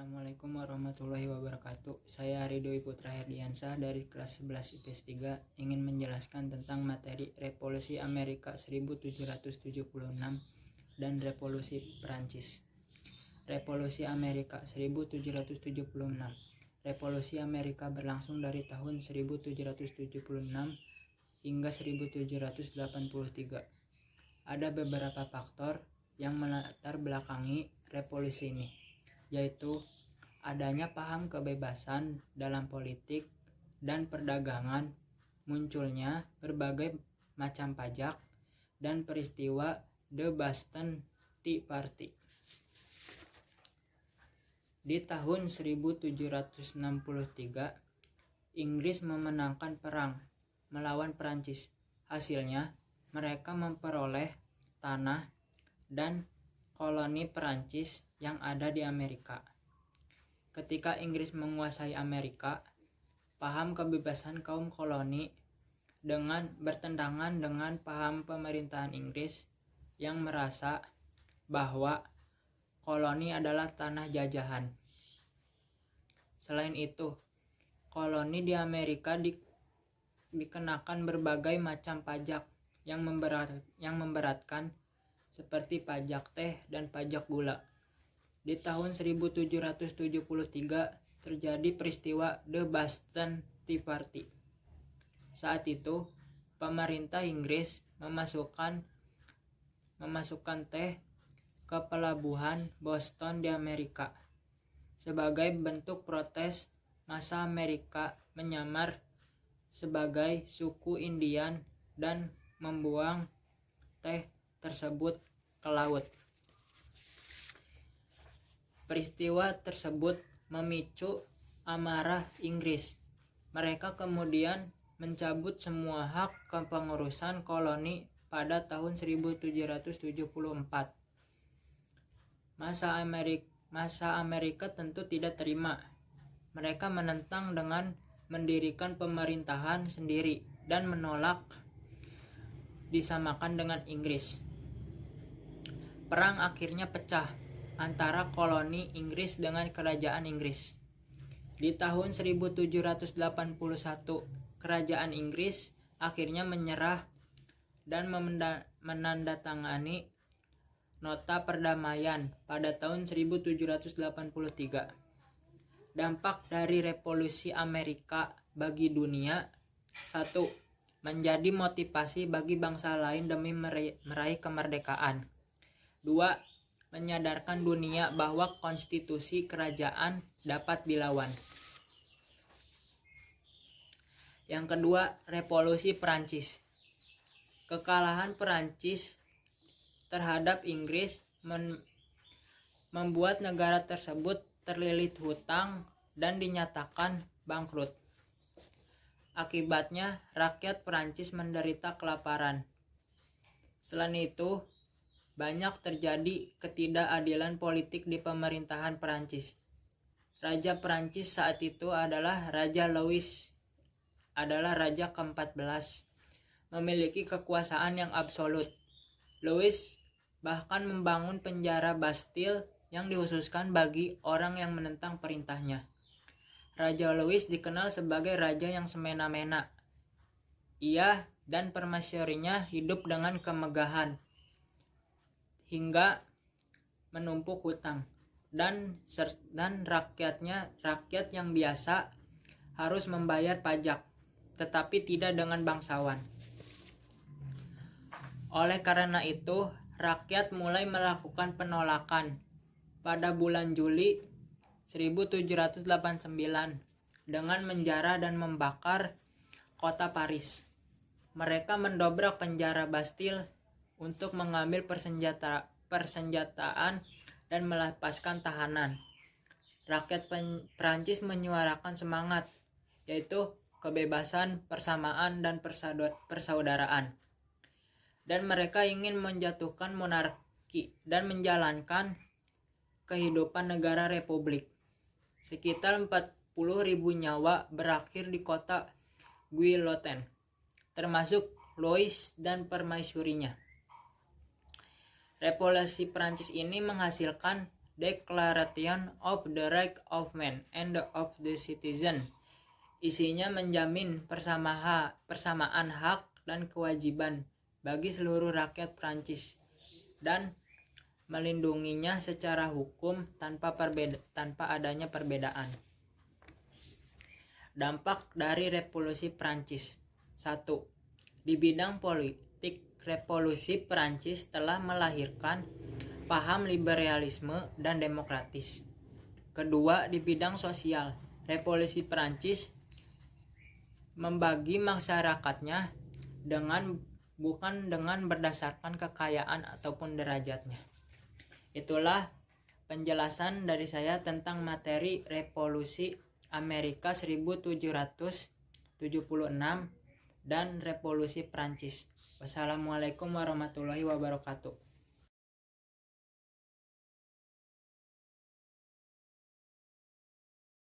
Assalamualaikum warahmatullahi wabarakatuh. Saya Ridho Putra Herdiansah dari kelas 11 IPS 3 ingin menjelaskan tentang materi Revolusi Amerika 1776 dan Revolusi Perancis. Revolusi Amerika 1776. Revolusi Amerika berlangsung dari tahun 1776 hingga 1783. Ada beberapa faktor yang melatar belakangi revolusi ini, yaitu adanya paham kebebasan dalam politik dan perdagangan, munculnya berbagai macam pajak, dan peristiwa The Boston Tea Party. Di tahun 1763, Inggris memenangkan perang melawan Perancis. Hasilnya, mereka memperoleh tanah dan koloni Perancis yang ada di Amerika. Ketika Inggris menguasai Amerika, paham kebebasan kaum koloni dengan bertentangan dengan paham pemerintahan Inggris yang merasa bahwa koloni adalah tanah jajahan. Selain itu, koloni di Amerika dikenakan berbagai macam pajak yang memberatkan, seperti pajak teh dan pajak gula. Di tahun 1773 terjadi peristiwa The Boston Tea Party. Saat itu, pemerintah Inggris memasukkan teh ke pelabuhan Boston di Amerika. Sebagai bentuk protes, massa Amerika menyamar sebagai suku Indian dan membuang teh tersebut ke laut. Peristiwa tersebut memicu amarah Inggris. Mereka kemudian mencabut semua hak kepengurusan koloni pada tahun 1774. Massa Amerika tentu tidak terima. Mereka menentang dengan mendirikan pemerintahan sendiri dan menolak disamakan dengan Inggris. Perang akhirnya pecah antara koloni Inggris dengan kerajaan Inggris. Di tahun 1781, kerajaan Inggris akhirnya menyerah dan menandatangani nota perdamaian pada tahun 1783. Dampak dari revolusi Amerika bagi dunia: 1. Menjadi motivasi bagi bangsa lain demi meraih kemerdekaan. 2. Menyadarkan dunia bahwa konstitusi kerajaan dapat dilawan. Yang kedua, revolusi Perancis. Kekalahan Perancis terhadap Inggris membuat negara tersebut terlilit hutang dan dinyatakan bangkrut. Akibatnya, rakyat Perancis menderita kelaparan. Selain itu, banyak terjadi ketidakadilan politik di pemerintahan Perancis. Raja Perancis saat itu adalah Raja Louis, adalah raja ke-14, memiliki kekuasaan yang absolut. Louis bahkan membangun penjara Bastille yang dikhususkan bagi orang yang menentang perintahnya. Raja Louis dikenal sebagai raja yang semena-mena. Ia dan permaisurinya hidup dengan kemegahan hingga menumpuk hutang, dan rakyat yang biasa harus membayar pajak, tetapi tidak dengan bangsawan. Oleh karena itu, rakyat mulai melakukan penolakan. Pada bulan Juli 1789 dengan menjara dan membakar kota Paris. Mereka mendobrak penjara Bastille untuk mengambil persenjataan dan melepaskan tahanan. Rakyat Perancis menyuarakan semangat, yaitu kebebasan, persamaan, dan persaudaraan. Dan mereka ingin menjatuhkan monarki dan menjalankan kehidupan negara republik. Sekitar 40.000 nyawa berakhir di kota Guillotine, termasuk Louis dan permaisurinya. Revolusi Perancis ini menghasilkan Declaration of the Rights of Man and of the Citizen. Isinya menjamin persamaan hak dan kewajiban bagi seluruh rakyat Prancis dan melindunginya secara hukum tanpa adanya perbedaan. Dampak dari Revolusi Prancis. 1. Di bidang politik, Revolusi Prancis telah melahirkan paham liberalisme dan demokratis. Kedua, di bidang sosial, Revolusi Prancis membagi masyarakatnya bukan dengan berdasarkan kekayaan ataupun derajatnya. Itulah penjelasan dari saya tentang materi Revolusi Amerika 1776 dan Revolusi Prancis. Wassalamualaikum warahmatullahi wabarakatuh.